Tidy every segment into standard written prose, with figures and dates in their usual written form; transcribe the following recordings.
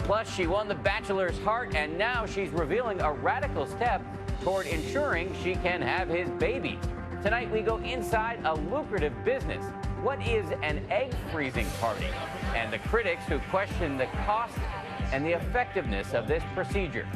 Plus, she won The Bachelor's heart, and now she's revealing a radical step toward ensuring she can have his baby. Tonight, we go inside a lucrative business. What is an egg freezing party? And the critics who question the cost and the effectiveness of this procedure.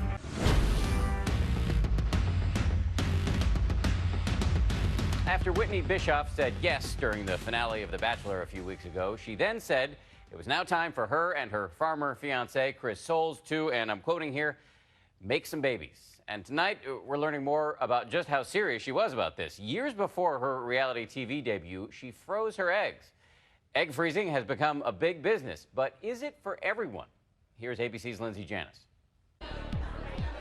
After Whitney Bischoff said yes during the finale of The Bachelor a few weeks ago, she then said it was now time for her and her farmer fiancé, Chris Soules, to, and I'm quoting here, make some babies. And tonight, we're learning more about just how serious she was about this. Years before her reality TV debut, she froze her eggs. Egg freezing has become a big business, but is it for everyone? Here's ABC's Lindsay Janis.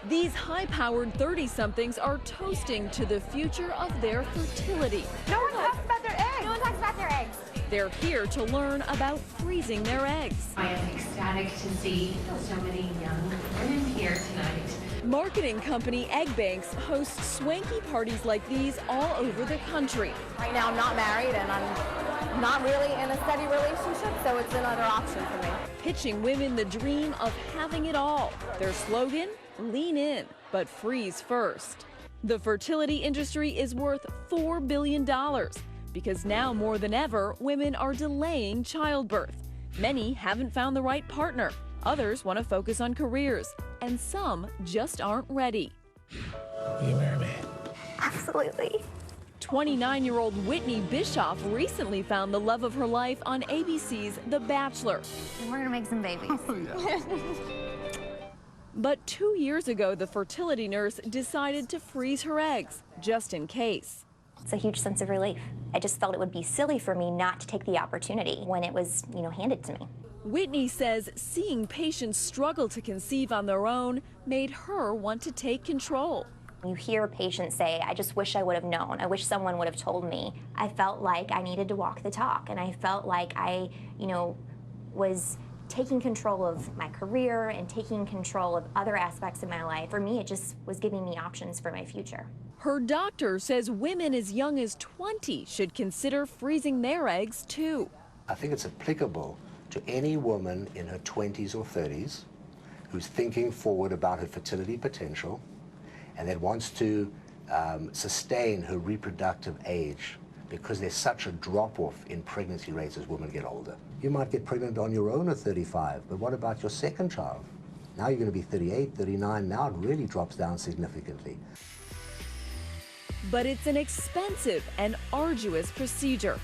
These high-powered 30-somethings are toasting to the future of their fertility. No one talks about their eggs. No one talks about their eggs. They're here to learn about freezing their eggs. I am ecstatic to see so many young women here tonight. Marketing company Egg Banks hosts swanky parties like these all over the country. Right now I'm not married and I'm not really in a steady relationship, so it's another option for me. Pitching women the dream of having it all. Their slogan, lean in, but freeze first. The fertility industry is worth $4 billion because now more than ever, women are delaying childbirth. Many haven't found the right partner. Others want to focus on careers, and some just aren't ready. Will you marry me? Absolutely. 29-year-old Whitney Bischoff recently found the love of her life on ABC's The Bachelor. And we're gonna make some babies. But 2 years ago, the fertility nurse decided to freeze her eggs, just in case. It's a huge sense of relief. I just felt it would be silly for me not to take the opportunity when it was, handed to me. Whitney says seeing patients struggle to conceive on their own made her want to take control. You hear patients say, I just wish I would have known. I wish someone would have told me. I felt like I needed to walk the talk, and I felt like I, was taking control of my career and taking control of other aspects of my life. For me, it just was giving me options for my future. Her doctor says women as young as 20 should consider freezing their eggs too. I think it's applicable to any woman in her 20s or 30s who's thinking forward about her fertility potential and that wants to sustain her reproductive age, because there's such a drop-off in pregnancy rates as women get older. You might get pregnant on your own at 35, but what about your second child? Now you're going to be 38, 39, now it really drops down significantly. But it's an expensive and arduous procedure.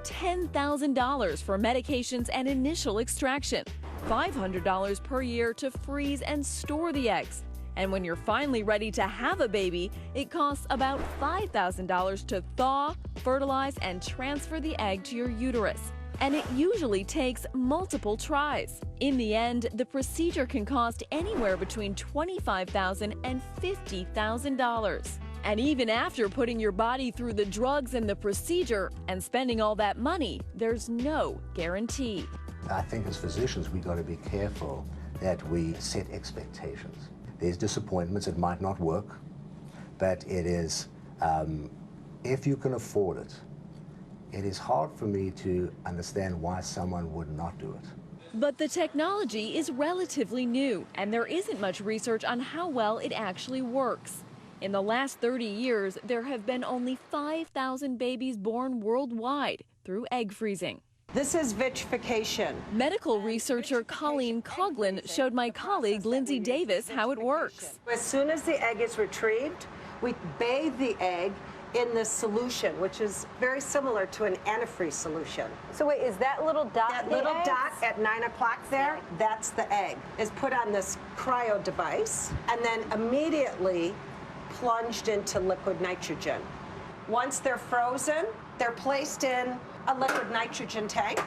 $10,000 for medications and initial extraction, $500 per year to freeze and store the eggs. And when you're finally ready to have a baby, it costs about $5,000 to thaw, fertilize, and transfer the egg to your uterus. And it usually takes multiple tries. In the end, the procedure can cost anywhere between $25,000 and $50,000. And even after putting your body through the drugs and the procedure and spending all that money, there's no guarantee. I think as physicians, we've got to be careful that we set expectations. There's disappointments, it might not work, but it is, if you can afford it, it is hard for me to understand why someone would not do it. But the technology is relatively new, and there isn't much research on how well it actually works. In the last 30 years, there have been only 5,000 babies born worldwide through egg freezing. This is vitrification. Medical researcher Colleen Coughlin showed my colleague Lindsay Davis how it works. As soon as the egg is retrieved, we bathe the egg in this solution, which is very similar to an antifreeze solution. So wait, is that little dot? That little dot at 9 o'clock there, that's the egg. It's put on this cryo device and then immediately plunged into liquid nitrogen. Once they're frozen, they're placed in a liquid nitrogen tank.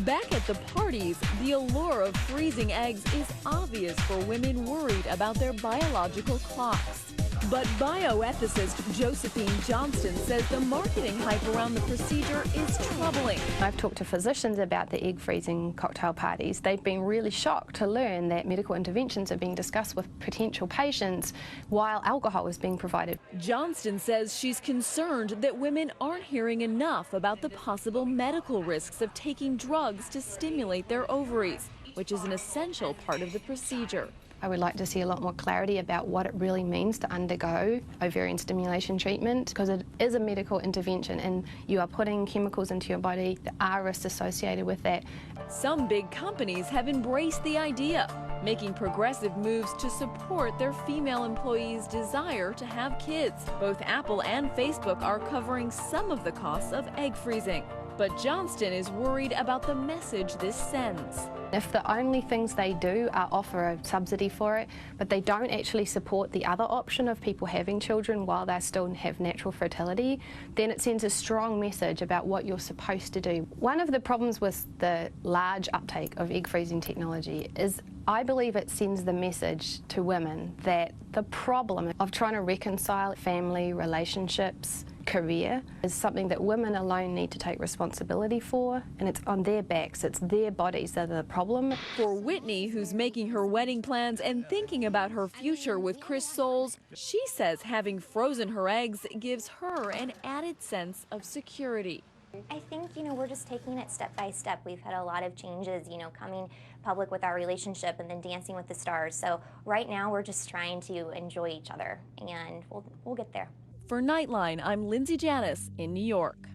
Back at the parties, the allure of freezing eggs is obvious for women worried about their biological clocks. But bioethicist Josephine Johnston says the marketing hype around the procedure is troubling. I've talked to physicians about the egg freezing cocktail parties. They've been really shocked to learn that medical interventions are being discussed with potential patients while alcohol is being provided. Johnston says she's concerned that women aren't hearing enough about the possible medical risks of taking drugs to stimulate their ovaries. which is an essential part of the procedure. I would like to see a lot more clarity about what it really means to undergo ovarian stimulation treatment, because it is a medical intervention and you are putting chemicals into your body. There are risks associated with that. Some big companies have embraced the idea, making progressive moves to support their female employees' desire to have kids. Both Apple and Facebook are covering some of the costs of egg freezing. But Johnston is worried about the message this sends. If the only things they do are offer a subsidy for it, but they don't actually support the other option of people having children while they still have natural fertility, then it sends a strong message about what you're supposed to do. One of the problems with the large uptake of egg freezing technology is I believe it sends the message to women that the problem of trying to reconcile family, relationships, career is something that women alone need to take responsibility for, and it's on their backs, it's their bodies that are the problem. For Whitney, who's making her wedding plans and thinking about her future with Chris Soules, she says having frozen her eggs gives her an added sense of security. I think, we're just taking it step by step. We've had a lot of changes, coming public with our relationship and then Dancing with the Stars. So right now we're just trying to enjoy each other, and we'll get there. For Nightline, I'm Lindsay Janis in New York.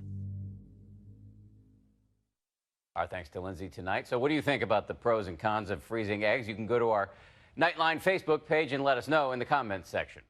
Our thanks to Lindsay tonight. So what do you think about the pros and cons of freezing eggs? You can go to our Nightline Facebook page and let us know in the comments section.